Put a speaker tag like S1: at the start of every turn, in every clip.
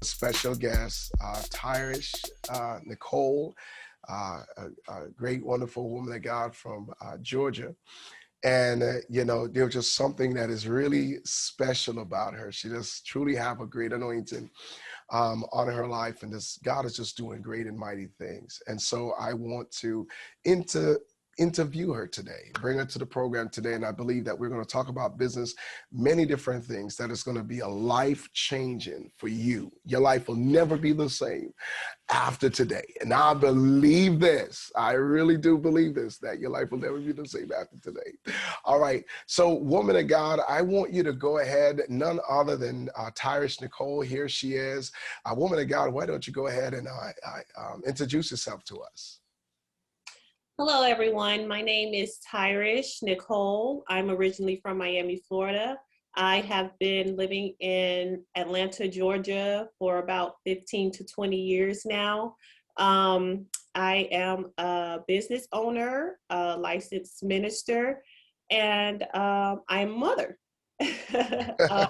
S1: special guest, Tyrish Nicole, a great, wonderful woman of God from Georgia. And, there's just something that is really special about her. She just truly have a great anointing on her life. And this God is just doing great and mighty things. And so I want to inter interview her today, bring her to the program today. And I believe that we're going to talk about business, many different things that is going to be a life changing for you. Your life will never be the same after today. And I believe this. I really do believe this, that your life will never be the same after today. All right. So, woman of God, I want you to go ahead, none other than Tyrish Nicole. Here she is. Woman of God, why don't you go ahead and introduce yourself to us?
S2: Hello, everyone. My name is Tyrish Nicole. I'm originally from Miami, Florida. I have been living in Atlanta, Georgia for about 15 to 20 years now. I am a business owner, a licensed minister, and I'm a mother. um,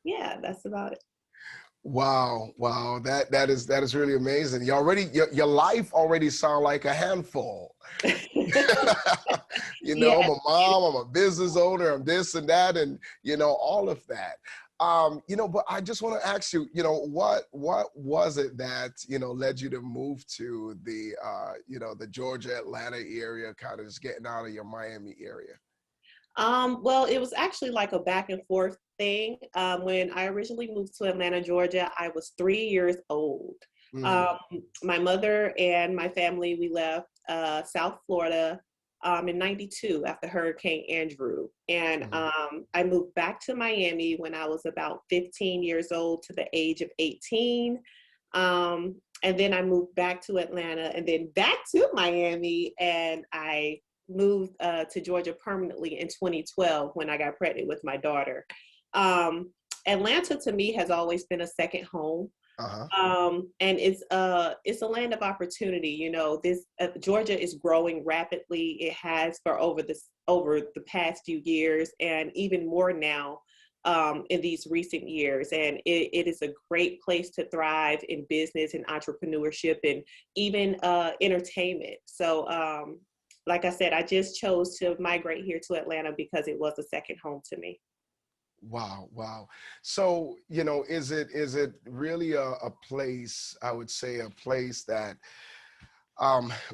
S2: yeah, that's about it.
S1: Wow. That is really amazing. Your life already sound like a handful. I'm
S2: Yes.
S1: a mom, I'm a business owner, I'm this and that, and all of that. But I just want to ask you, what was it that led you to move to the Georgia Atlanta area, kind of just getting out of your Miami area?
S2: Well, it was actually like a back and forth thing. When I originally moved to Atlanta, Georgia, I was 3 years old.
S1: Mm,
S2: Um, my mother and my family, we left South Florida in 92 after Hurricane Andrew. And
S1: mm,
S2: I moved back to Miami when I was about 15 years old to the age of 18. And then I moved back to Atlanta and then back to Miami. And I moved to Georgia permanently in 2012 when I got pregnant with my daughter. Um, Atlanta to me has always been a second home.
S1: uh-huh.
S2: And it's a land of opportunity. This Georgia is growing rapidly. It has for over the past few years, and even more now in these recent years. And it is a great place to thrive in business and entrepreneurship and even entertainment. So, like I said, I just chose to migrate here to Atlanta because it was a second home to me.
S1: Wow. So, is it really a place, I would say a place that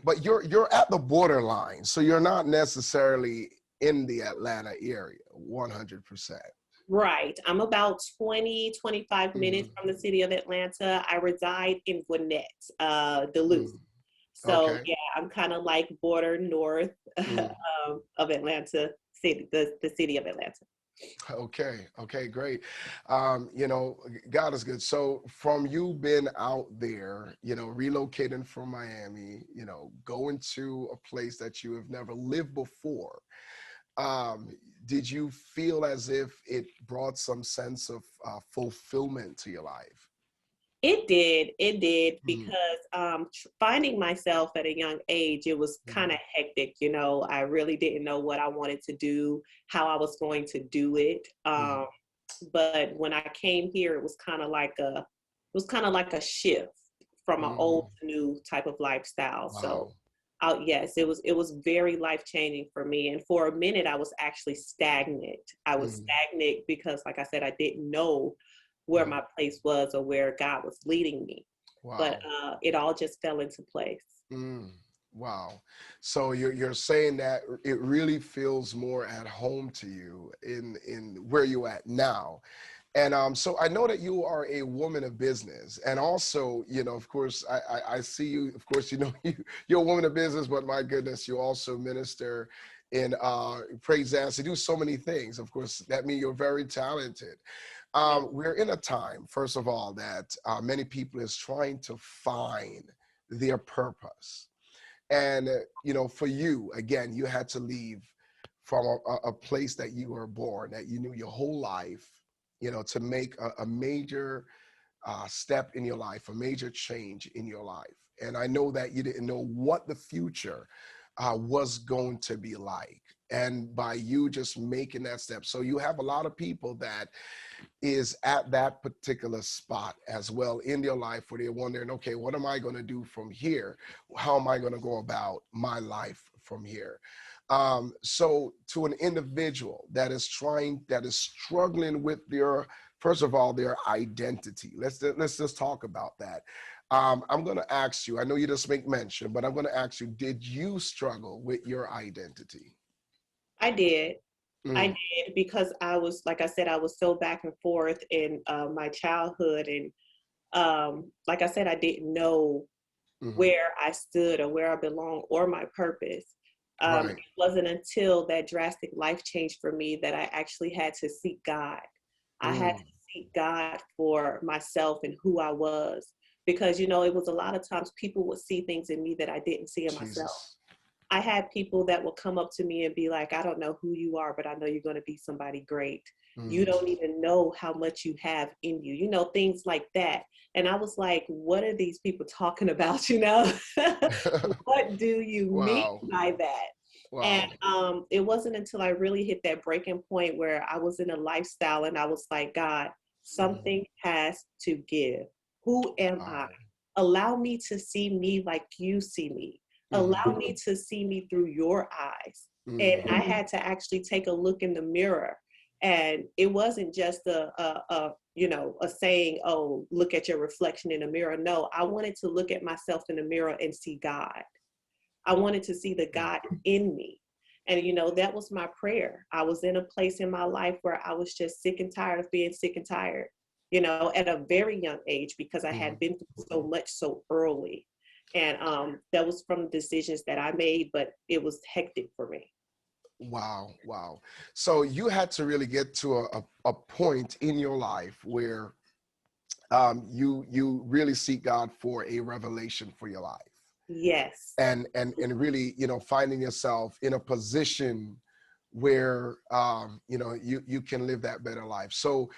S1: but you're at the borderline, so you're not necessarily in the Atlanta area 100%.
S2: Right. I'm about 20, 25 minutes
S1: Mm,
S2: from the city of Atlanta. I reside in Gwinnett, Duluth.
S1: mm,
S2: So
S1: okay.
S2: yeah, I'm kind of like border north
S1: Mm,
S2: of Atlanta city, the city of Atlanta.
S1: okay, great. God is good. So from you being out there, relocating from Miami, going to a place that you have never lived before, um, did you feel as if it brought some sense of fulfillment to your life?
S2: It did
S1: Mm,
S2: because finding myself at a young age, it was kind
S1: mm,
S2: of hectic. I really didn't know what I wanted to do, how I was going to do it.
S1: mm,
S2: But when I came here, it was kind of like a shift from an old
S1: mm.
S2: to new type of lifestyle. So,
S1: Wow.
S2: yes, it was very life changing for me. And for a minute, I was actually stagnant. I was
S1: Mm,
S2: stagnant because, like I said, I didn't know where
S1: mm.
S2: my place was or where God was leading me. But
S1: Wow.
S2: it all just fell into place.
S1: Mm, wow. So you're saying that it really feels more at home to you in where you at now. And so I know that you are a woman of business, and also, of course, I see you. Of course, you're a woman of business, but my goodness, you also minister in praise dance. You do so many things. Of course, that means you're very talented.
S2: Yeah.
S1: We're in a time, first of all, that many people is trying to find their purpose. And, for you, again, you had to leave from a place that you were born, that you knew your whole life, to make a major step in your life, a major change in your life. And I know that you didn't know what the future was going to be like. And by you just making that step, so you have a lot of people that is at that particular spot as well in their life where they're wondering, okay, what am I going to do from here? How am I going to go about my life from here? So to an individual that is struggling with their, first of all, their identity, let's just talk about that. I'm going to ask you, I know you just make mention, but I'm going to ask you, did you struggle with your identity?
S2: I did. I
S1: Mm,
S2: did because I was, like I said, I was so back and forth in my childhood. And like I said, I didn't know
S1: mhm.
S2: where I stood or where I belonged or my purpose. It
S1: Right.
S2: wasn't until that drastic life change for me that I actually had to seek God. I had
S1: Mm,
S2: to seek God for myself and who I was. Because, you know, it was a lot of times people would see things in me that I didn't see in myself.
S1: Jesus.
S2: I had people that would come up to me and be like, I don't know who you are, but I know you're going to be somebody great. You
S1: Mm.
S2: don't even know how much you have in you, you know, things like that. And I was like, what are these people talking about? You know, what do you mean
S1: Wow.
S2: by that? And
S1: Wow.
S2: it wasn't until I really hit that breaking point where I was in a lifestyle and I was like, God,
S1: Mhm.
S2: something has to give. Who am I?
S1: Wow.
S2: Allow me to see me like you see me.
S1: Mhm.
S2: Allow me to see me through your eyes. And I
S1: Mhm.
S2: had to actually take a look in the mirror. And it wasn't just a you know, a saying, oh, look at your reflection in the mirror. No, I wanted to look at myself in the mirror and see God. I wanted to see the
S1: Mm.
S2: God in me. And, you know, that was my prayer. I was in a place in my life where I was just sick and tired of being sick and tired, you know, at a very young age because I had
S1: Mhm.
S2: been through so much so early. And that was from the decisions that I made, but it was hectic for me.
S1: Wow. Wow. So you had to really get to a point in your life where you really seek God for a revelation for your life.
S2: Yes.
S1: And really, finding yourself in a position where you can live that better life. So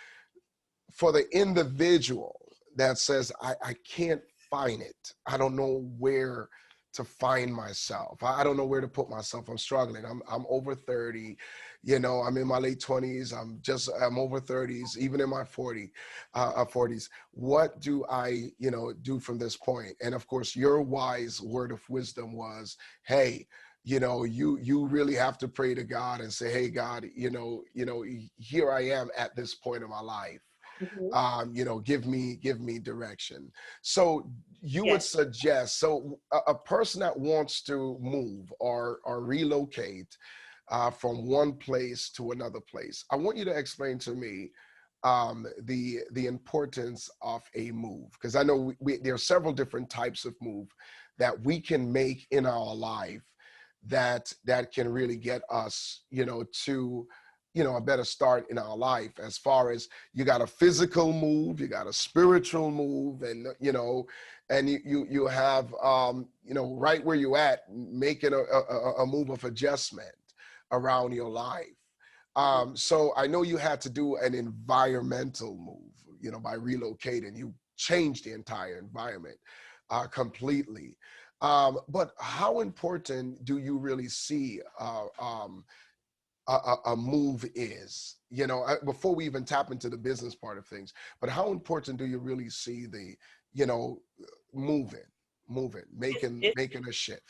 S1: for the individual that says, I can't find it, I don't know where to find myself, I don't know where to put myself, I'm struggling, I'm over 30, I'm in my late 20s, I'm over 30s, even in my 40s. What do I do from this point? And of course, your wise word of wisdom was, hey, you really have to pray to God and say, hey, God, here I am at this point in my life.
S2: Mhm.
S1: Give me direction. So you would
S2: Yes.
S1: suggest, so a person that wants to move or relocate from one place to another place, I want you to explain to me the importance of a move, because I know there are several different types of move that we can make in our life that can really get us to a better start in our life. As far as, you got a physical move, you got a spiritual move, and and you have right where you at, making a move of adjustment around your life.
S2: Mhm.
S1: So I know you had to do an environmental move, by relocating. You changed the entire environment completely. But how important do you really see a move is, before we even tap into the business part of things, but how important do you really see the, you know, moving,
S2: It's,
S1: making
S2: it's
S1: making a shift?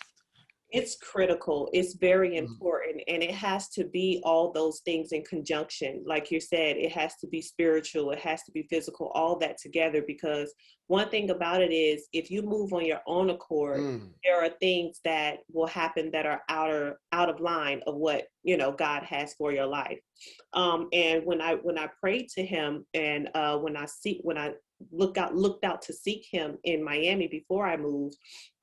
S2: It's critical. It's very
S1: Mhm.
S2: important. And it has to be all those things in conjunction. Like you said, it has to be spiritual, it has to be physical, all that together. Because one thing about it is, if you move on your own accord,
S1: Mm,
S2: there are things that will happen that are out of line of what, you know, God has for your life. And when I prayed to him, and when I looked out to seek him in Miami before I moved,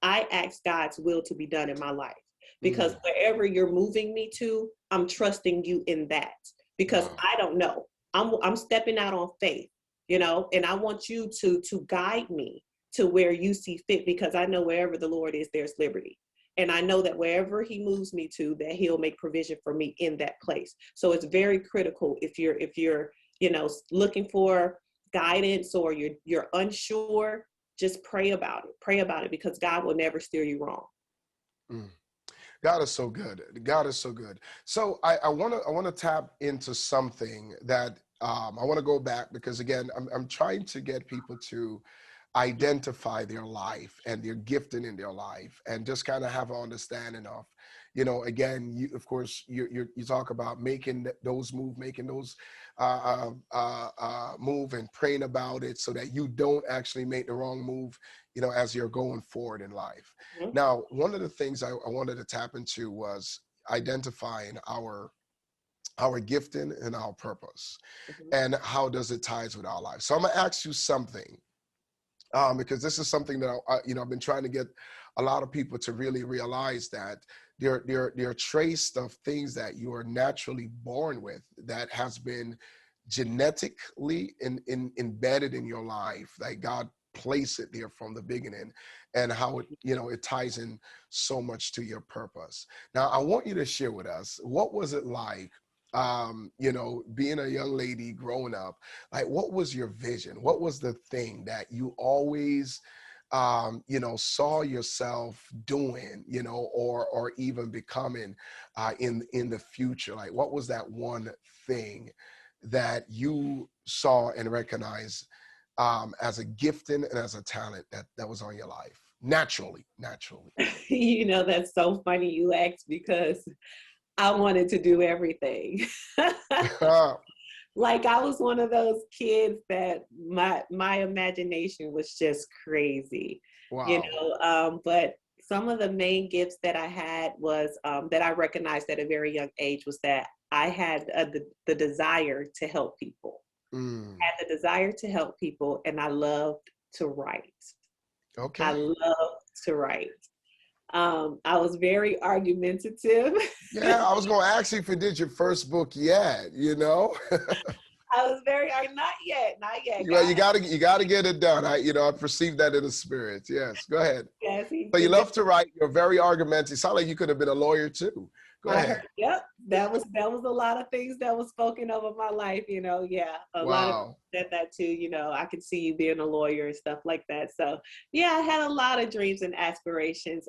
S2: I asked God's will to be done in my life. Because
S1: mm,
S2: wherever you're moving me to, I'm trusting you in that. Because
S1: wow.
S2: I don't know. I'm stepping out on faith, you know, and I want you to guide me to where you see fit, because I know wherever the Lord is, there's liberty. And I know that wherever he moves me to, that he'll make provision for me in that place. So it's very critical, if you're, you know, looking for guidance, or you're unsure, just pray about it. Pray about it, because God will never steer you wrong.
S1: Mm. God is so good. God is so good. So I wanna tap into something that I want to go back because again, I'm trying to get people to identify their life and their gifting in their life and just kind of have an understanding of, again, you of course you talk about making those move, making those move and praying about it so that you don't actually make the wrong move, as you're going forward in life.
S2: Mhm,
S1: Now, one of the things I wanted to tap into was identifying our gifting and our purpose
S2: mhm.
S1: and how does it ties with our life. So I'm gonna ask you something, because this is something that I've been trying to get a lot of people to really realize that there are trace of things that you are naturally born with that has been genetically embedded in your life, like God placed it there from the beginning, and how it ties in so much to your purpose. Now, I want you to share with us what was it like, being a young lady growing up. Like, what was your vision? What was the thing that you always saw yourself doing, or even becoming in the future? Like, what was that one thing that you saw and recognized as a gifting and as a talent that was on your life naturally?
S2: That's so funny you asked because I wanted to do everything. Like I was one of those kids that my imagination was just crazy,
S1: Wow.
S2: But some of the main gifts that I had was that I recognized at a very young age was that I had the desire to help people.
S1: Mm,
S2: I had the desire to help people, and I loved to write. I
S1: okay.
S2: loved to write. I was very argumentative.
S1: Yeah, I was going to ask you if you did your first book yet,
S2: I was not yet, not yet.
S1: Well,
S2: God,
S1: you gotta get it done. I perceive that in the spirit. Yes, go ahead.
S2: yes,
S1: So you
S2: he
S1: love to write. You're very argumentative. Sound like you could have been a lawyer too. Go
S2: I heard,
S1: ahead.
S2: yep, that was a lot of things that was spoken over my life, Yeah, a lot of people
S1: Wow.
S2: said that too, I could see you being a lawyer and stuff like that. So, yeah, I had a lot of dreams and aspirations.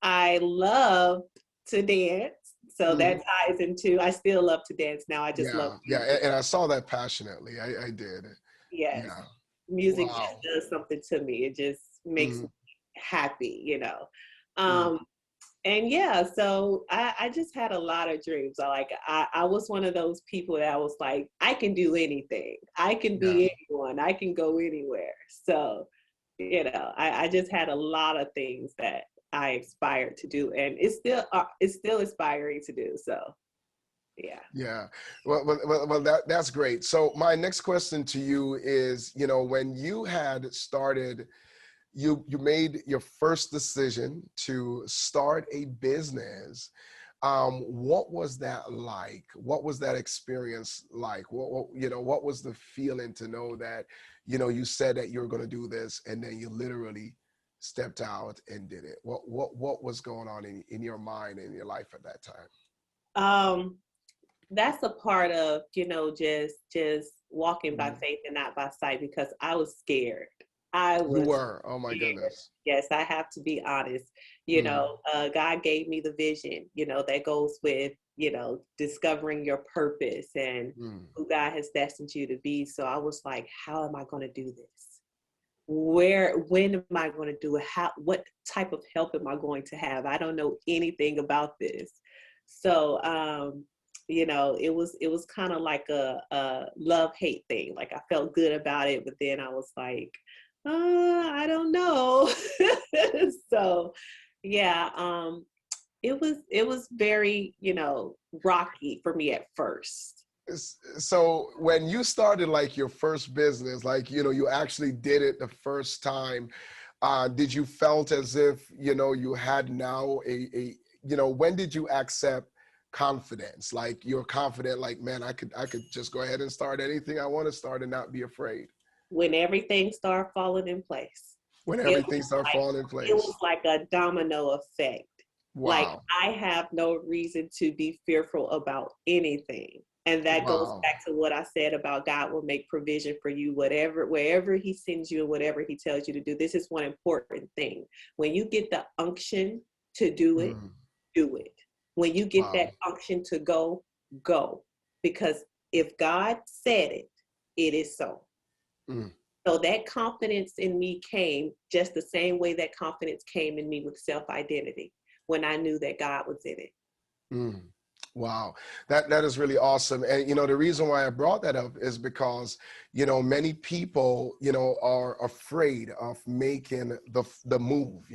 S2: I love to dance, so that
S1: Mhm.
S2: ties into. I still love to dance now. I just love
S1: Yeah, yeah,
S2: music.
S1: and I saw that passionately. I did.
S2: Yes,
S1: Yeah.
S2: music just
S1: Wow.
S2: does something to me. It just makes
S1: Mhm.
S2: me happy.
S1: Mm.
S2: Um, and yeah, so I just had a lot of dreams. I was one of those people that was like, I can do anything. I can
S1: Yeah.
S2: be anyone. I can go anywhere. So, I just had a lot of things that I aspired to do, and it's still aspiring to do. So, yeah.
S1: Yeah. Well, that's great. So my next question to you is, when you had started, you made your first decision to start a business. What was that like? What was that experience like? What was the feeling to know that, you said that you were going to do this and then you literally stepped out and did it? What was going on in your mind and your life at that time?
S2: Um, that's a part of, just walking by
S1: Mhm.
S2: faith and not by sight because I was scared. I
S1: You
S2: was
S1: were. Oh my
S2: scared.
S1: goodness.
S2: Yes, I have to be honest.
S1: Mm,
S2: God gave me the vision, that goes with, discovering your purpose and
S1: mm.
S2: who God has destined you to be. So I was like, how am I going to do this? When am I going to do it? What type of help am I going to have? I don't know anything about this. So, it was kind of like a love-hate thing. Like I felt good about it, but then I was like, I don't know. So, yeah, it was very, rocky for me at first.
S1: So when you started like your first business, like, you actually did it the first time, did you felt as if, you had now when did you accept confidence? Like you're confident, like, man, I could just go ahead and start anything I want to start and not be afraid
S2: When everything started falling in place.
S1: when
S2: It
S1: everything
S2: was
S1: started
S2: like
S1: falling in
S2: it was
S1: place.
S2: like a domino effect. Like
S1: Wow.
S2: I have no reason to be fearful about anything. And that goes
S1: Wow.
S2: back to what I said about God will make provision for you, wherever He sends you and whatever He tells you to do. This is one important thing. When you get the unction to do it,
S1: Mm.
S2: do it. When you get
S1: Wow.
S2: that unction to go, go. Because if God said it, it is so.
S1: Mm.
S2: So that confidence in me came just the same way that confidence came in me with self-identity when I knew that God was in it.
S1: Mm. Wow, that is really awesome. And the reason why I brought that up is because many people are afraid of making the move.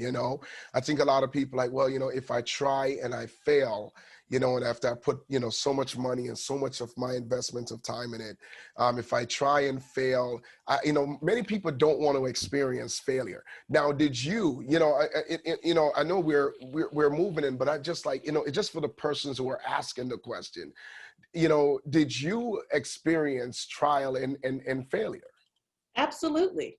S1: I think a lot of people like, well, if I try and I fail, and after I put so much money and so much of my investment of time in it, if I try and fail, many people don't want to experience failure. Now, did you, I know we're moving in, but I just like, it's just for the persons who are asking the question, did you experience trial and failure?
S2: Absolutely.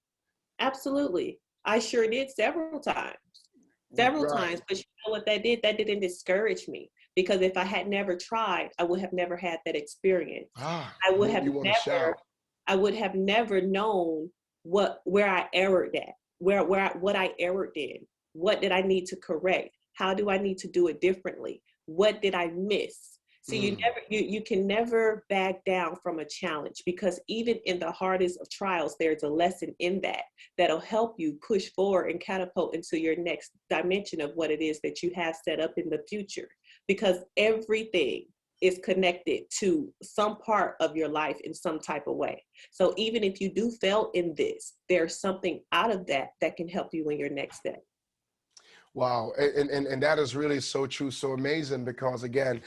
S2: Absolutely. I sure did several
S1: Right.
S2: times, but you know what that did? That didn't discourage me, because if I had never tried, I would have never had that experience.
S1: Ah,
S2: I would have
S1: you want to
S2: never,
S1: shout.
S2: I would have never known where I erred at, what I erred in. What did I need to correct? How do I need to do it differently? What did I miss? So
S1: Mm.
S2: you can never back down from a challenge, because even in the hardest of trials, there's a lesson in that that'll help you push forward and catapult into your next dimension of what it is that you have set up in the future. Because everything is connected to some part of your life in some type of way. So even if you do fail in this, there's something out of that that can help you in your next step.
S1: Wow. And that is really so true, so amazing, because again,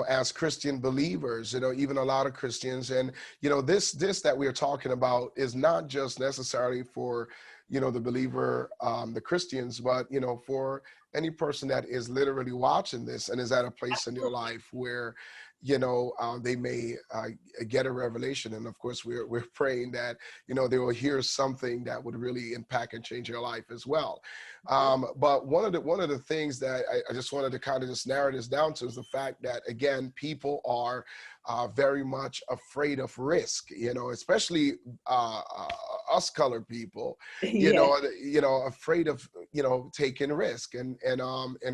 S1: as Christian believers, even a lot of Christians, and this that we're talking about is not just necessarily for, the believer, the Christians, but for any person that is literally watching this and is at a place in your life where they may get a revelation. And of course, we're praying that they will hear something that would really impact and change your life as well. But one of the things that I just wanted to kind of just narrow this down to is the fact that, again, people are very much afraid of risk, especially us colored people,
S2: Yes,
S1: afraid of taking risk and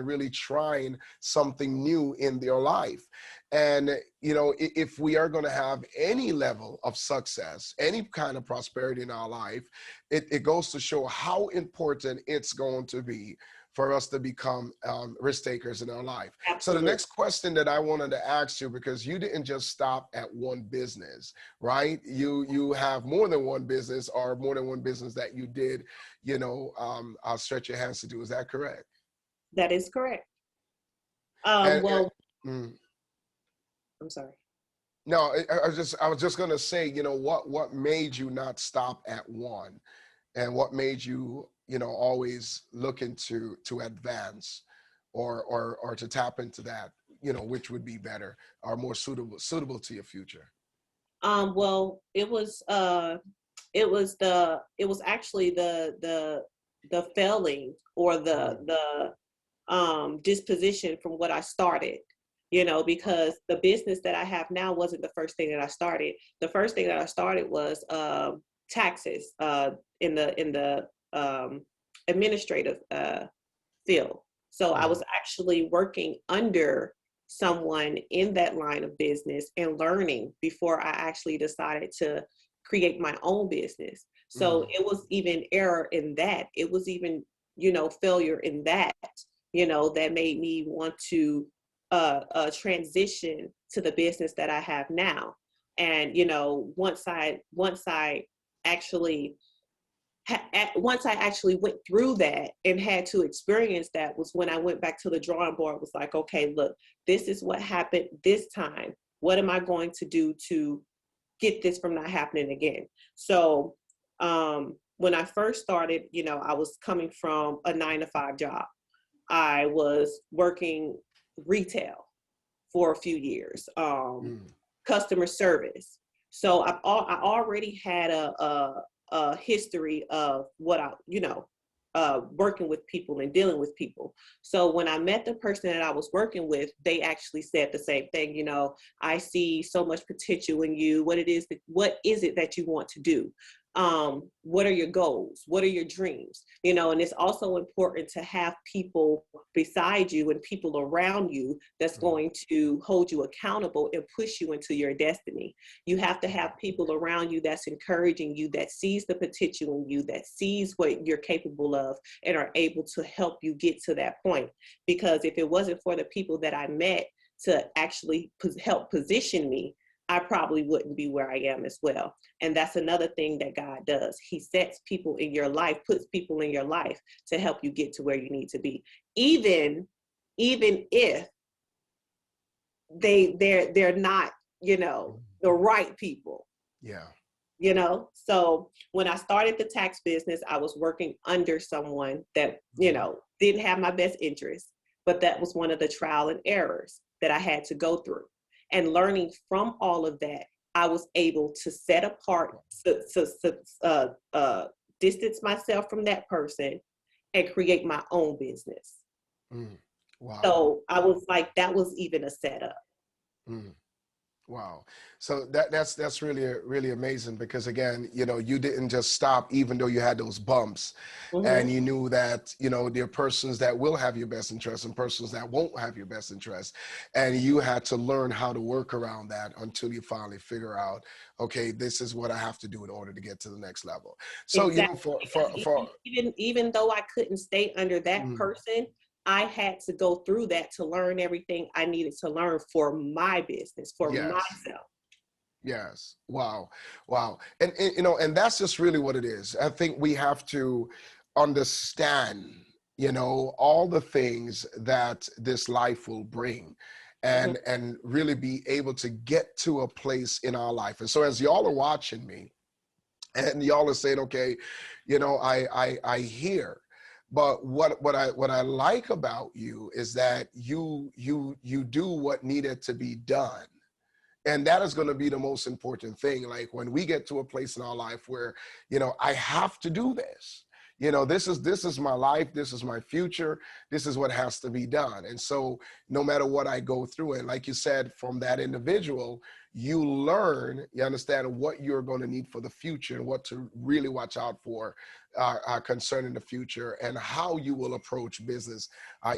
S1: really trying something new in their life. And if we are going to have any level of success, any kind of prosperity in our life, it goes to show how important it's going to be for us to become risk takers in our life. So the
S2: absolutely.
S1: next question that I wanted to ask you, because you didn't just stop at one business, right? You have more than one business, or more than one business that you did, I'll stretch your hands to do. Is that correct?
S2: That is correct.
S1: And,
S2: Well,
S1: mm,
S2: I'm sorry.
S1: no, I was just gonna say, what made you not stop at one, and what made you, always looking to advance, or to tap into that, which would be better or more suitable to your future.
S2: Well, it was actually the failing, or
S1: Mm.
S2: the disposition from what I started, because the business that I have now wasn't the first thing that I started. The first thing that I started was taxes, in the administrative field. So I was
S1: Mm.
S2: actually working under someone in that line of business and learning before I actually decided to create my own business. So
S1: Mm.
S2: it was even error in that. It was even, failure in that, that made me want to transition to the business that I have now. And, once I actually once I actually went through that and had to experience that, was when I went back to the drawing board. Was like, okay, look, this is what happened this time. What am I going to do to get this from not happening again? So when I first started, I was coming from a 9 to 5 job. I was working retail for a few years,
S1: Mm.
S2: customer service. So I already had a history of what working with people and dealing with people. So when I met the person that I was working with, they actually said the same thing. I see so much potential in you. What is it that you want to do? what are your goals? What are your dreams? You know, and it's also important to have people beside you and people around you that's going to hold you accountable and push you into your destiny. You have to have people around you that's encouraging you, that sees the potential in you, that sees what you're capable of, and are able to help you get to that point. Because if it wasn't for the people that I met to actually help position me, I probably wouldn't be where I am as well. And that's another thing that God does. He sets people in your life, puts people in your life to help you get to where you need to be. Even if they're not, you know, the right people.
S1: Yeah.
S2: You know, so when I started the tax business, I was working under someone that, you know, didn't have my best interest, but that was one of the trial and errors that I had to go through. And learning from all of that, I was able to set apart, distance myself from that person and create my own business.
S1: Wow.
S2: So I was like, that was even a setup.
S1: Wow. So that's really amazing, because again, you know, you didn't just stop even though you had those bumps, and you knew that, you know, there are persons that will have your best interest and persons that won't have your best interest, and you had to learn how to work around that until you finally figure out, okay, this is what I have to do in order to get to the next level. So,
S2: Exactly.
S1: you know, for
S2: Even though I couldn't stay under that person, I had to go through that to learn everything I needed to learn for my business, for
S1: yes.
S2: myself.
S1: Yes. Wow. Wow. And, you know, and that's just really what it is. I think we have to understand, you know, all the things that this life will bring, and really be able to get to a place in our life. And so as y'all are watching me and y'all are saying, okay, you know, I hear, but what I like about you is that you do what needed to be done. And that is going to be the most important thing. Like when we get to a place in our life where, you know, I have to do this, you know, this is my life, this is my future, this is what has to be done. And so no matter what I go through, and like you said, from that individual, you learn, you understand what you're going to need for the future and what to really watch out for concerning the future, and how you will approach business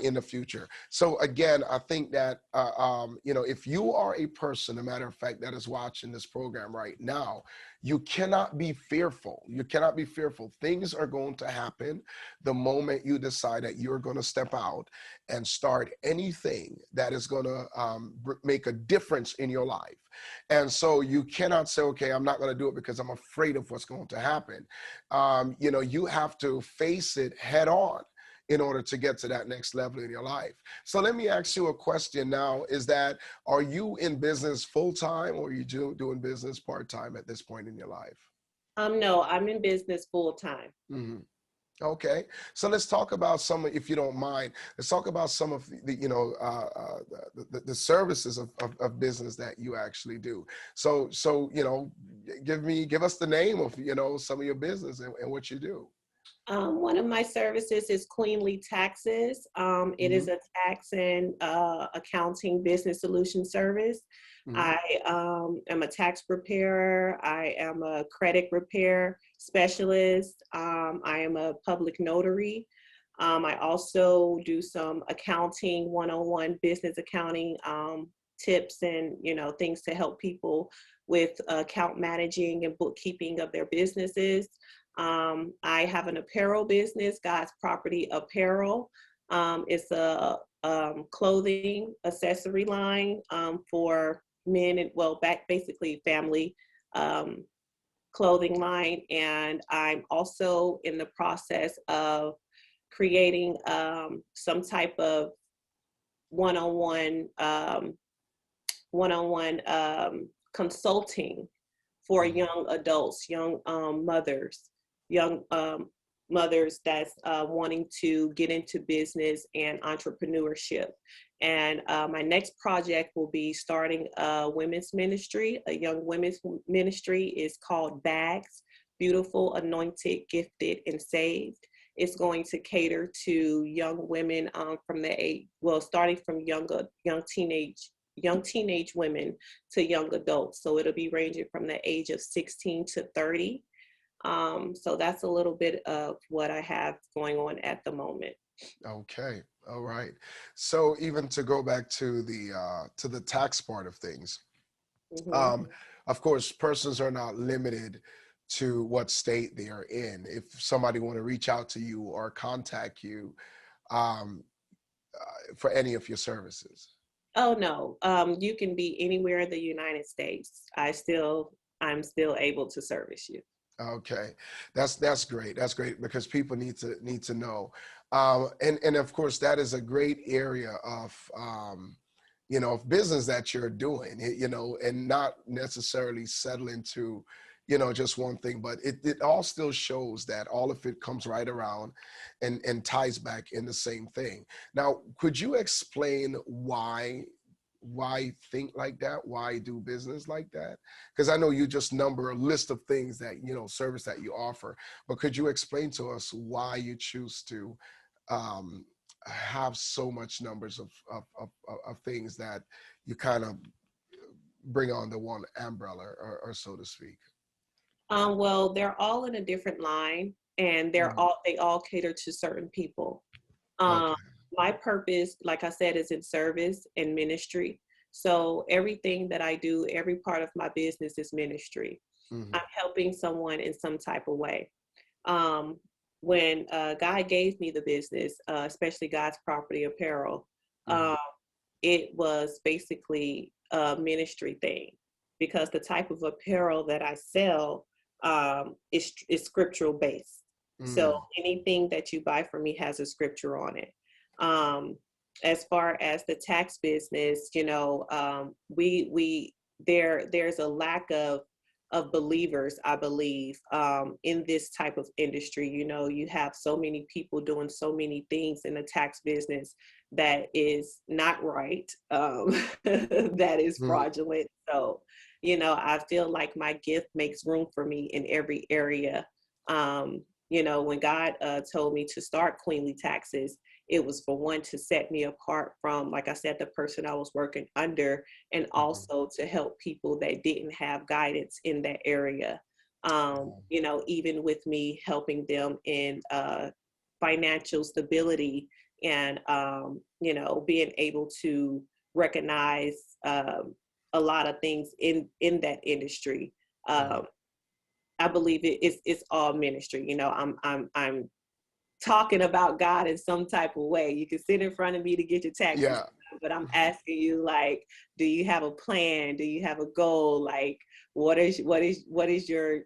S1: in the future. So again, I think that, you know, if you are a person, a matter of fact, that is watching this program right now, you cannot be fearful. You cannot be fearful. Things are going to happen the moment you decide that you're going to step out and start anything that is going to make a difference in your life. And so you cannot say, okay, I'm not going to do it because I'm afraid of what's going to happen. You know, you have to face it head on in order to get to that next level in your life. So let me ask you a question now, is that, are you in business full-time, or are you doing business part-time at this point in your life?
S2: No, I'm in business full time.
S1: Okay, so let's talk about some, if you don't mind, let's talk about some of the you know, the services of business that you actually do. So you know, give us the name of, you know, some of your business and what you do.
S2: One of my services is Queenly Taxes. It is a tax and accounting business solution service. I am a tax preparer. I am a credit repair specialist. I am a public notary. I also do some accounting, one-on-one business accounting tips and, you know, things to help people with account managing and bookkeeping of their businesses. I have an apparel business, God's Property Apparel. It's a clothing accessory line for men and, well, basically family clothing line. And I'm also in the process of creating some type of one-on-one consulting for young adults, young young mothers that's wanting to get into business and entrepreneurship. And my next project will be starting a women's ministry, a young women's ministry. Is called Bags, Beautiful, Anointed, Gifted, and Saved. It's going to cater to young women from the age, well, starting from young teenage women to young adults. So it'll be ranging from the age of 16 to 30. So that's a little bit of what I have going on at the moment.
S1: Okay. All right. So even to go back to the tax part of things,
S2: Hmm.
S1: um, of course, persons are not limited to what state they are in. If somebody want to reach out to you or contact you um, for any of your services.
S2: Oh no, you can be anywhere in the United States. I'm still able to service you.
S1: Okay, that's great. That's great because people need to know, and of course that is a great area of of business that you're doing. And not necessarily settle into just one thing, but it all still shows that all of it comes right around and ties back in the same thing. Now, could you explain why think like that? Why do business like that? Because I know you just number a list of things that service that you offer, but could you explain to us why you choose to um, have so much numbers of things that you kind of bring on the one umbrella, or so to speak?
S2: Well, they're all in a different line, and
S1: Mhm.
S2: they all cater to certain people. Um,
S1: Okay.
S2: my purpose, like I said, is in service and ministry. So everything that I do, every part of my business is ministry.
S1: Hmm.
S2: I'm helping someone in some type of way. Um, when God gave me the business, especially God's Property Apparel,
S1: Hmm.
S2: um, it was basically a ministry thing because the type of apparel that I sell is scriptural based. So
S1: Mm.
S2: anything that you buy from me has a scripture on it. Um, as far as the tax business, there's a lack of believers, I believe, in this type of industry. You have so many people doing so many things in the tax business that is not right, that is
S1: Mm.
S2: fraudulent. So, I feel like my gift makes room for me in every area. When God told me to start Queenly Taxes, it was for one to set me apart from, like I said, the person I was working under, and
S1: Mhm.
S2: also to help people that didn't have guidance in that area. Even with me helping them in financial stability and being able to recognize a lot of things in that industry.
S1: Mhm.
S2: Um, I believe it's all ministry. I'm talking about God in some type of way. You can sit in front of me to get your taxes
S1: Yeah.
S2: done, but I'm asking you, like, do you have a plan? Do you have a goal? Like, what is your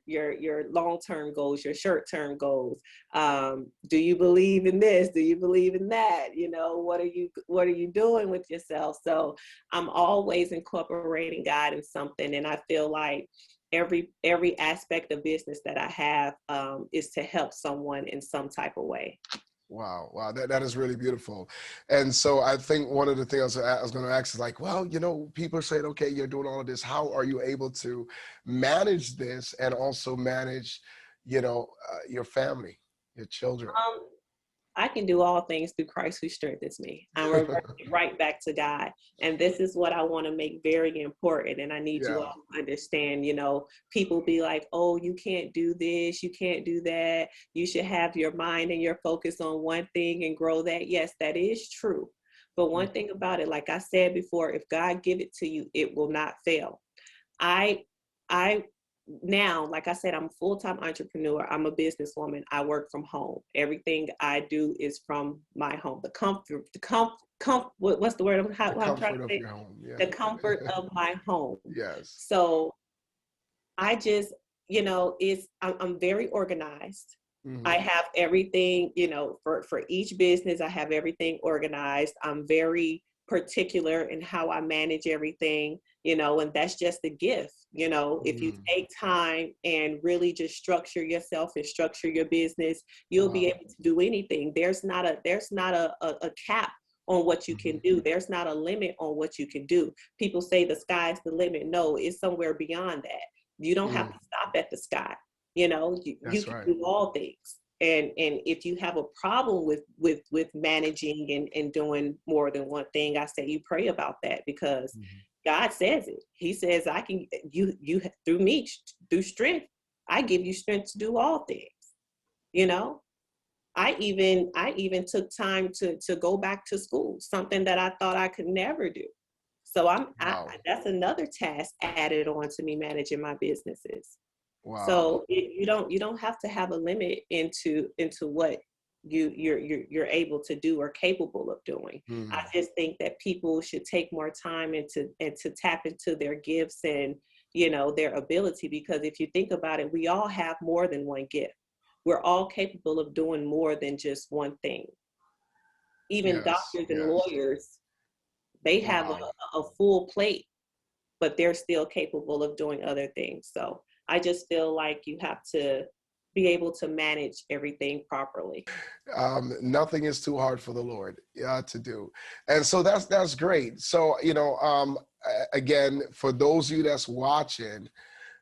S2: long-term goals, your short-term goals? Do you believe in this? Do you believe in that? What are you doing with yourself? So I'm always incorporating God in something, and I feel like every aspect of business that I have is to help someone in some type of way.
S1: Wow, wow, that is really beautiful. And so I think one of the things I was going to ask is like, well, people are saying, okay, you're doing all of this. How are you able to manage this and also manage, your family, your children?
S2: Um, I can do all things through Christ who strengthens me. I'm reverting right back to God. And this is what I want to make very important. And I need you
S1: Yeah.
S2: all to understand, people be like, oh, you can't do this, you can't do that. You should have your mind and your focus on one thing and grow that. Yes, that is true. But one thing about it, like I said before, if God give it to you, it will not fail. I I now, like I said, I'm a full-time entrepreneur. I'm a businesswoman. I work from home. Everything I do is from my home. What's the word
S1: The
S2: I'm trying to
S1: comfort of
S2: say?
S1: your home.
S2: The
S1: Yeah.
S2: comfort of my home.
S1: Yes.
S2: So I just, I'm very organized. I
S1: Hmm.
S2: have everything, for each business, I have everything organized. I'm very particular in how I manage everything, and that's just a gift. If you
S1: Hmm.
S2: take time and really just structure yourself and structure your business, you'll be
S1: Wow.
S2: able to do anything. There's not a cap on what you can
S1: Hmm.
S2: do. There's not a limit on what you can do. People say the sky's the limit. No, it's somewhere beyond that. You don't have
S1: Mm.
S2: to stop at the sky. You
S1: That's
S2: can
S1: right.
S2: do all things. And if you have a problem with managing and doing more than one thing, I say you pray about that, because
S1: Hmm.
S2: God says it. He says, I can, you through me, through strength, I give you strength to do all things. You know, I even took time to go back to school, something that I thought I could never do. So
S1: Wow.
S2: that's another task added on to me managing my businesses.
S1: Wow.
S2: So you don't have to have a limit into what you're able to do or capable of doing. I
S1: Mm.
S2: just think that people should take more time and to tap into their gifts and their ability, because if you think about it, we all have more than one gift. We're all capable of doing more than just one thing. Even
S1: Yes.
S2: doctors and
S1: Yes.
S2: lawyers, they have
S1: Wow.
S2: a full plate, but they're still capable of doing other things. So I just feel like you have to be able to manage everything properly.
S1: Nothing is too hard for the Lord, to do, and so that's great. So again, for those of you that's watching,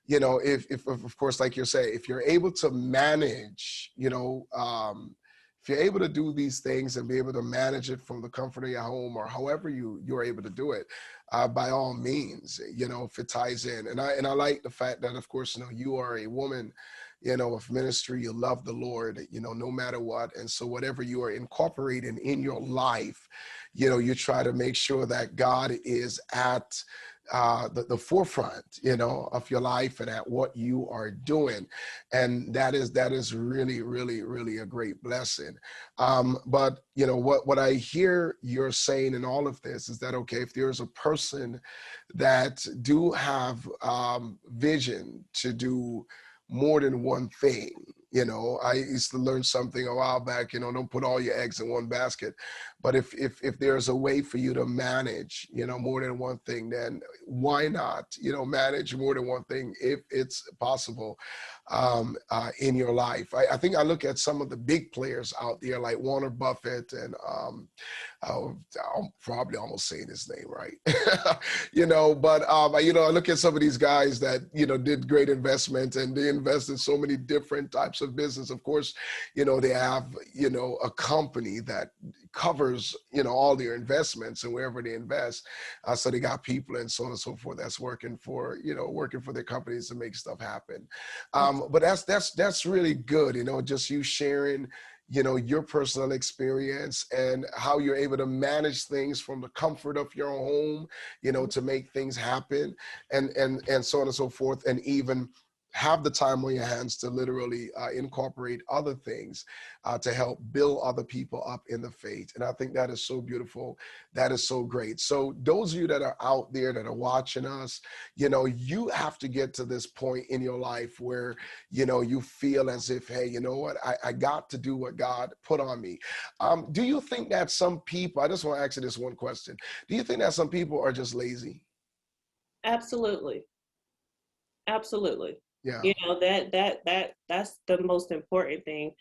S1: if of course, like you're saying, if you're able to manage, if you're able to do these things and be able to manage it from the comfort of your home or however you're able to do it, by all means, if it ties in. And I like the fact that, of course, you are a woman, of ministry, you love the Lord, no matter what. And so whatever you are incorporating in your life, you try to make sure that God is at the forefront, of your life and at what you are doing. And that is really, really, really a great blessing. But what I hear you're saying in all of this is that, okay, if there's a person that do have vision to do more than one thing. I used to learn something a while back, don't put all your eggs in one basket. But if there's a way for you to manage, more than one thing, then why not, manage more than one thing if it's possible in your life. I think I look at some of the big players out there like Warren Buffett and I'm probably almost saying his name right, but I look at some of these guys that did great investment and they invest in so many different types of business. Of course, they have a company that covers all their investments and wherever they invest. So they got people and so on and so forth that's working for their companies to make stuff happen. But that's really good. Just you sharing your personal experience and how you're able to manage things from the comfort of your home, to make things happen and so on and so forth, and even have the time on your hands to literally incorporate other things to help build other people up in the faith. And I think that is so beautiful. That is so great. So those of you that are out there that are watching us, you have to get to this point in your life where, you feel as if, hey, you know what, I got to do what God put on me. Do you think that some people, I just want to ask you this one question. Do you think that some people are just lazy?
S2: Absolutely. Absolutely.
S1: Yeah.
S2: That's the most important thing.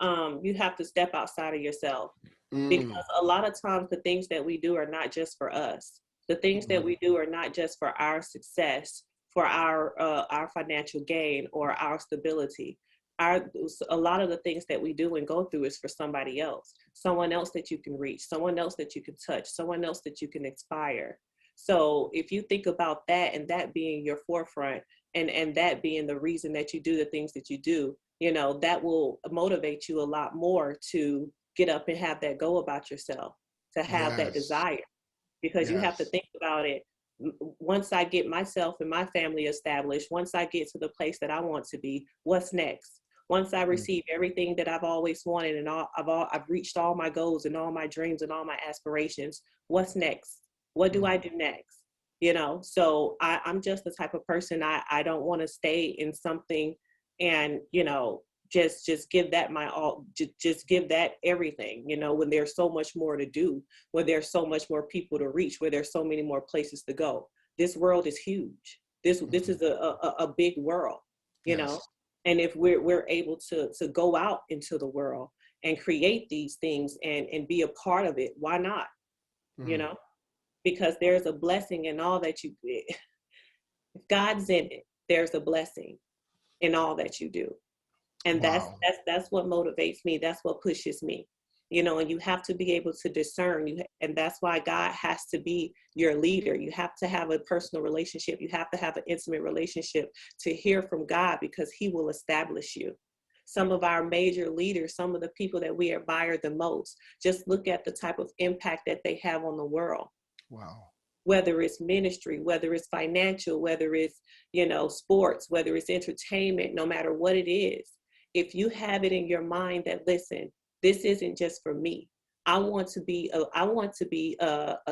S2: You have to step outside of yourself,
S1: Mm,
S2: because a lot of times the things that we do are not just for us. The things that
S1: mhm.
S2: we do are not just for our success, for our financial gain or our stability. Our A lot of the things that we do and go through is for somebody else, someone else that you can reach, someone else that you can touch, someone else that you can inspire. So if you think about that and that being your forefront, and that being the reason that you do the things that you do, that will motivate you a lot more to get up and have that go about yourself, to have that
S1: Yes.
S2: desire, because you have to
S1: Yes.
S2: think about it. Once I get myself and my family established, once I get to the place that I want to be, what's next? Once I
S1: Mm,
S2: receive everything that I've always wanted and I've reached all my goals and all my dreams and all my aspirations, what's next? What do I
S1: mm.
S2: do next? So I'm just the type of person, I don't want to stay in something and just give that my all, just give that everything, when there's so much more to do, where there's so much more people to reach, where there's so many more places to go. This world is huge. This
S1: Mhm.
S2: is a big world, you know.
S1: Yes.
S2: And if we're able to go out into the world and create these things and be a part of it, why not? You
S1: Mm.
S2: know, because there's a blessing in all that you, if God's in it, there's a blessing in all that you do. And that's
S1: Wow.
S2: that's that's what motivates me. That's what pushes me. And you have to be able to discern. And that's why God has to be your leader. You have to have a personal relationship. You have to have an intimate relationship to hear from God, because he will establish you. Some of our major leaders, some of the people that we admire the most, just look at the type of impact that they have on the world.
S1: Wow.
S2: Whether it's ministry, whether it's financial, whether it's, sports, whether it's entertainment, no matter what it is. If you have it in your mind that, listen, this isn't just for me. I want to be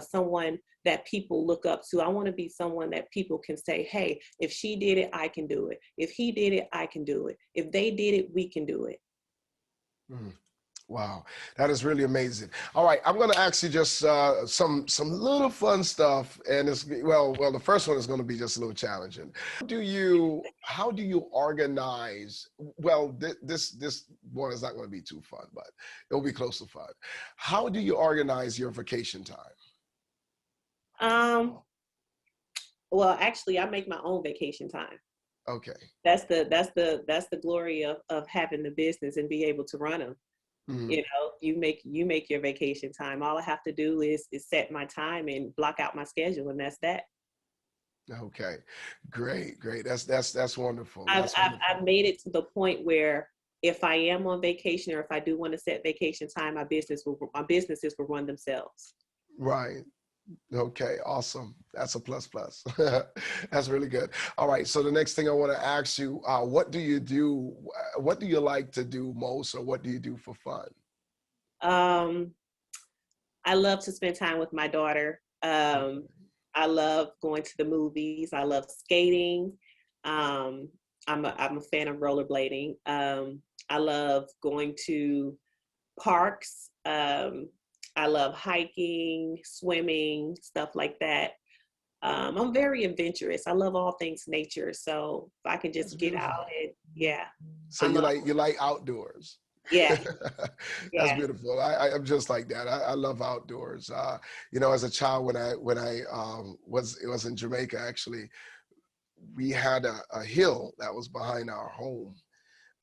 S2: someone that people look up to. I want to be someone that people can say, hey, if she did it, I can do it. If he did it, I can do it. If they did it, we can do it.
S1: Mm. Wow, that is really amazing. All right, I'm going to ask you just some little fun stuff, and it's the first one is going to be just a little challenging. How do you organize? Well, this one is not going to be too fun, but it'll be close to fun. How do you organize your vacation time?
S2: Well, actually, I make my own vacation time.
S1: Okay.
S2: That's the glory of having the business and be able to run them.
S1: Mm-hmm.
S2: You make your vacation time. All I have to do is set my time and block out my schedule, and that's that.
S1: Okay, great. That's wonderful.
S2: I've made it to the point where if I am on vacation, or if I do want to set vacation time, my businesses will run themselves.
S1: Right. Okay, awesome. That's a plus. That's really good. All right, so the next thing I want to ask you, what do you do? What do you like to do most, or what do you do for fun?
S2: I love to spend time with my daughter. I love going to the movies. I love skating. I'm a fan of rollerblading. I love going to parks. I love hiking, swimming, stuff like that. I'm very adventurous. I love all things nature. So if I can just get out and
S1: So you like outdoors.
S2: Yeah.
S1: That's beautiful. I'm just like that. I love outdoors. As a child, when I was in Jamaica, actually, we had a hill that was behind our home.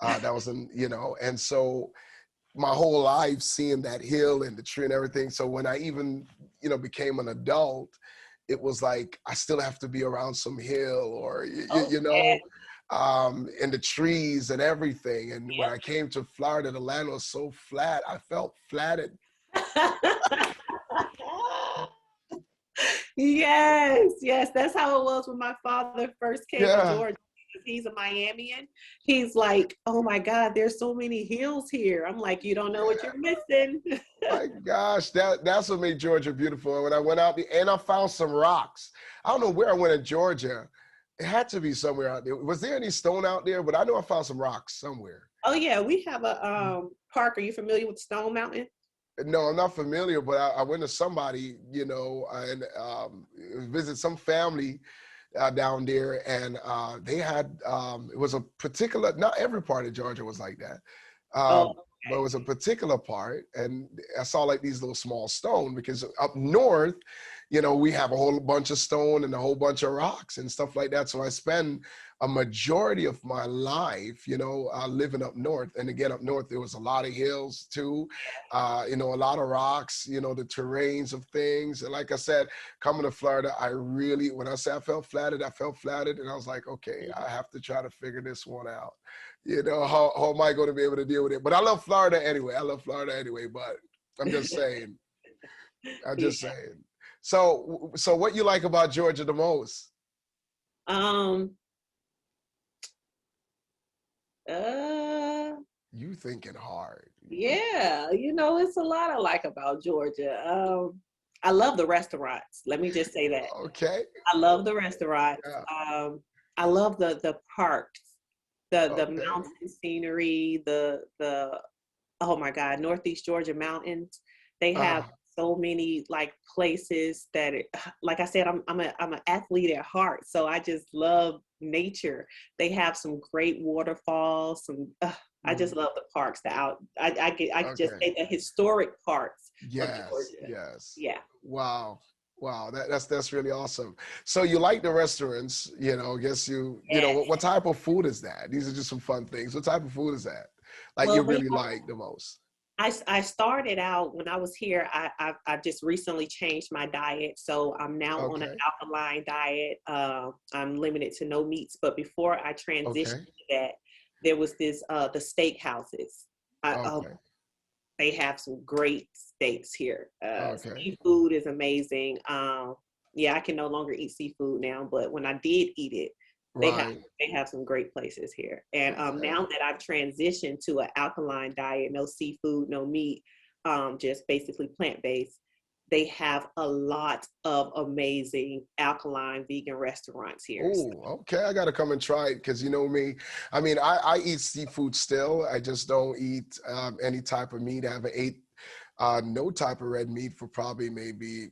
S1: That was and so my whole life seeing that hill and the tree and everything. So when I even, became an adult, it was like, I still have to be around some hill or, and the trees and everything. And when I came to Florida, the land was so flat, I felt flattened.
S2: Yes. That's how it was when my father first came to Georgia. He's a Miamian. He's like, oh my God, there's so many hills here. I'm like, you don't know what you're missing.
S1: My gosh, that's what made Georgia beautiful. When I went out there, and I found some rocks. I don't know where I went in Georgia. It had to be somewhere out there. Was there any stone out there? But I know I found some rocks somewhere.
S2: Oh yeah, we have a park. Are you familiar with Stone Mountain?
S1: No, I'm not familiar, but I went to somebody, and visit some family down there, and they had it was a particular. Not every part of Georgia was like that, but it was a particular part, and I saw like these little small stone, because up north, we have a whole bunch of stone and a whole bunch of rocks and stuff like that. So I spend a majority of my life, living up north. And again, up north, there was a lot of hills too, a lot of rocks, the terrains of things. And like I said, coming to Florida, when I say I felt flattered. And I was like, okay, I have to try to figure this one out. How am I going to be able to deal with it? But I love Florida anyway. But I'm just saying. So what you like about Georgia the most? You thinking hard.
S2: Yeah, it's a lot I like about Georgia. I love the restaurants. Let me just say that.
S1: Okay.
S2: I love the restaurants. Yeah. I love the parks, the mountain scenery, the oh my God, Northeast Georgia mountains. They have so many like places that, like I said, I'm an athlete at heart, so I just love nature. They have some great waterfalls. I just love the parks. I just say the historic parts.
S1: Yes.
S2: Yeah.
S1: Wow. That's really awesome. So you like the restaurants, I guess what type of food is that? These are just some fun things. What type of food is that? Like, you really like the most?
S2: I started out when I was here. I just recently changed my diet, so I'm now on an
S1: Okay.
S2: alkaline diet. I'm limited to no meats. But before I transitioned
S1: Okay.
S2: to that, there was this the steak houses. Oh,
S1: Okay.
S2: they have some great steaks here.
S1: Okay.
S2: Seafood is amazing. Yeah, I can no longer eat seafood now, but when I did eat it, they have
S1: Right.
S2: they have some great places here. And
S1: Okay.
S2: now that I've transitioned to an alkaline diet, no seafood, no meat, just basically plant based, they have a lot of amazing alkaline vegan restaurants here.
S1: Oh, okay. I gotta come and try it because you know me. I mean, I eat seafood still. I just don't eat any type of meat. I haven't ate no type of red meat for probably maybe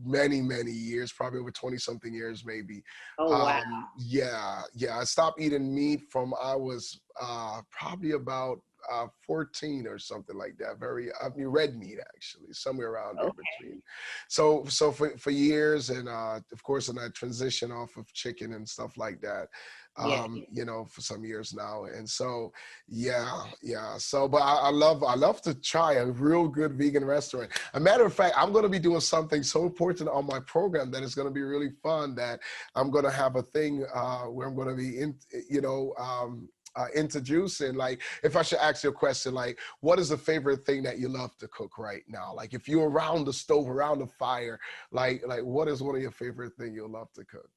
S1: many years, probably over 20 something years, maybe.
S2: Oh wow.
S1: Yeah, yeah. I stopped eating meat from I was probably about 14 or something like that. I mean, red meat actually, somewhere around there
S2: Okay.
S1: between. So for years, and of course, and I transitioned off of chicken and stuff like that,
S2: Yeah.
S1: you know, for some years now. And so, yeah, yeah. So, but I love to try a real good vegan restaurant. A matter of fact, I'm going to be doing something so important on my program that is going to be really fun. That I'm going to have a thing where I'm going to be you know. Introducing, like, if I should ask you a question, like, what is the favorite thing that you love to cook right now? Like, if you're around the stove, around the fire, like what is one of your favorite thing you love to cook?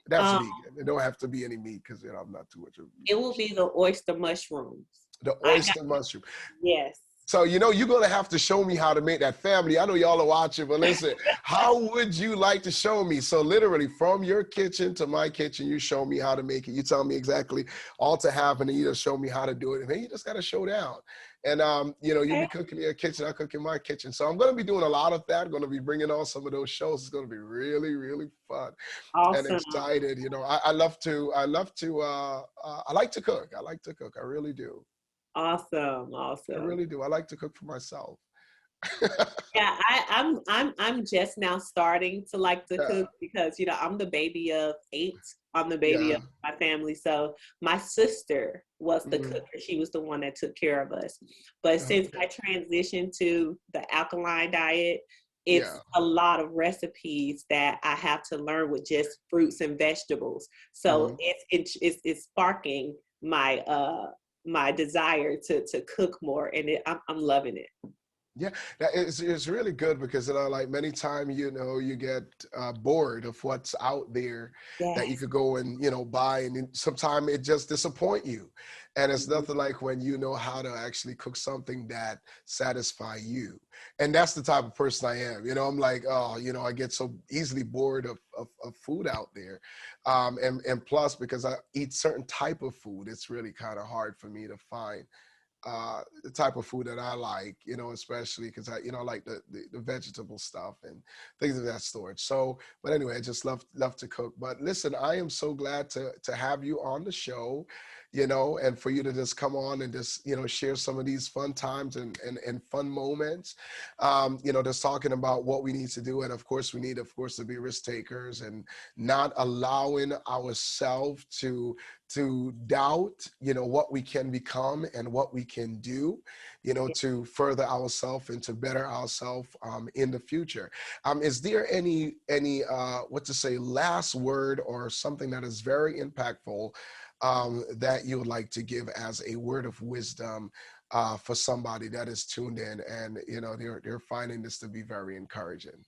S1: That's
S2: Um,
S1: vegan. It don't have to be any meat because you know I'm not too much of a meat
S2: it will
S1: person.
S2: be the oyster mushrooms.
S1: The
S2: I got
S1: oyster mushroom.
S2: yes.
S1: So, you know, you're going to have to show me how to make that family. I know y'all are watching, but listen, how would you like to show me? So, literally, from your kitchen to my kitchen, you show me how to make it. You tell me exactly all to have, and then you just show me how to do it. And then you just got to show down. And, you know, you'll be
S2: Okay.
S1: cooking in your kitchen, I'll cook in my kitchen. So, I'm going to be doing a lot of that. I'm going to be bringing on some of those shows. It's going to be really fun and
S2: Awesome.
S1: excited. You know, I like to cook. I like to cook. I really do.
S2: Awesome.
S1: I
S2: Awesome.
S1: really do. I like to cook for myself.
S2: Yeah, I'm just now starting to like to
S1: Yeah,
S2: cook because I'm the baby of 8. I'm the baby
S1: yeah.
S2: of my family. So my sister was the
S1: Mhm.
S2: cooker. She was the one that took care of us. But since
S1: Okay.
S2: I transitioned to the alkaline diet,
S1: Yeah.
S2: it's a lot of recipes that I have to learn with just fruits and vegetables. So
S1: Mhm.
S2: it's sparking my desire to cook more, and I'm loving it.
S1: Yeah, that is really good because you know, like many times, you know, you get bored of what's out there that you
S2: Yes.
S1: could go and you know buy, and sometimes it just disappoint you. And it's
S2: Mhm.
S1: nothing like when you know how to actually cook something that satisfy you. And that's the type of person I am. You know, I'm like, oh, you know, I get so easily bored of food out there, and plus because I eat certain type of food, it's really kind of hard for me to find the type of food that I like, you know, especially because I like the vegetable stuff and things of that sort. So, but anyway, I just love to cook. But listen, I am so glad to have you on the show, you know, and for you to just come on and just you know share some of these fun times and fun moments, you know, just talking about what we need to do, and of course we need, of course, to be risk takers and not allowing ourselves to doubt, you know, what we can become and what we can do, you know, to further ourselves and to better ourselves in the future. Is there any what to say last word or something that is very impactful that you would like to give as a word of wisdom for somebody that is tuned in and you know they're finding this to be very encouraging?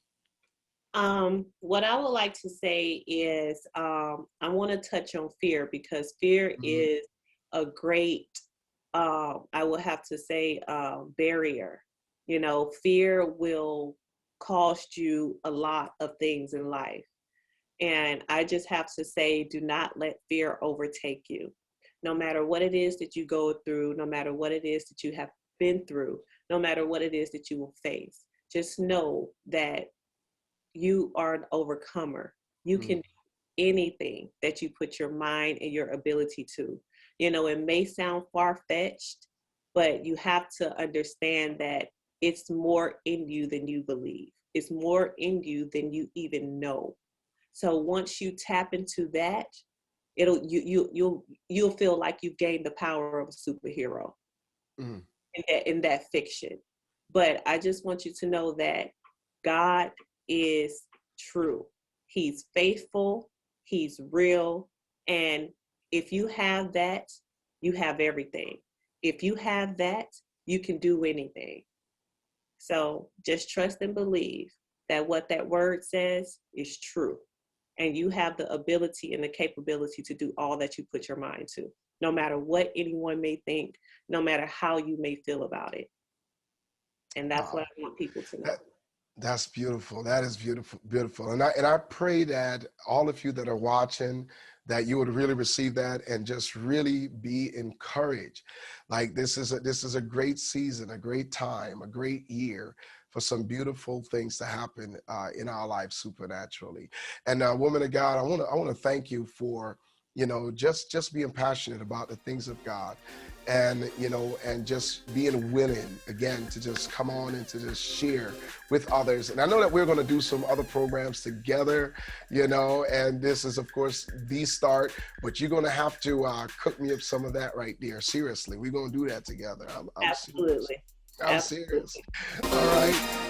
S2: What I would like to say is I want to touch on fear because fear
S1: Mhm.
S2: is a great, I will have to say, barrier. Fear will cost you a lot of things in life. And I just have to say, do not let fear overtake you. No matter what it is that you go through, no matter what it is that you have been through, no matter what it is that you will face, just know that you are an overcomer. You can
S1: Mhm.
S2: do anything that you put your mind and your ability to. It may sound far fetched, but you have to understand that it's more in you than you believe. It's more in you than you even know. So once you tap into that, you'll feel like you've gained the power of a superhero.
S1: Mhm.
S2: in that fiction. But I just want you to know that God is true. He's faithful. He's real. And if you have that, you have everything. If you have that, you can do anything. So just trust and believe that what that word says is true. And you have the ability and the capability to do all that you put your mind to, no matter what anyone may think, no matter how you may feel about it. And that's what I want people to know.
S1: That's beautiful. That is beautiful, beautiful. And I pray that all of you that are watching, that you would really receive that and just really be encouraged. Like this is a great season, a great time, a great year for some beautiful things to happen in our lives supernaturally. And woman of God, I want to thank you for just being passionate about the things of God, and and just being willing again to just come on and to just share with others. And I know that we're going to do some other programs together, and this is of course the start, but you're going to have to cook me up some of that right there. Seriously, we're going to do that together. I'm
S2: Absolutely.
S1: serious. I'm serious. All right.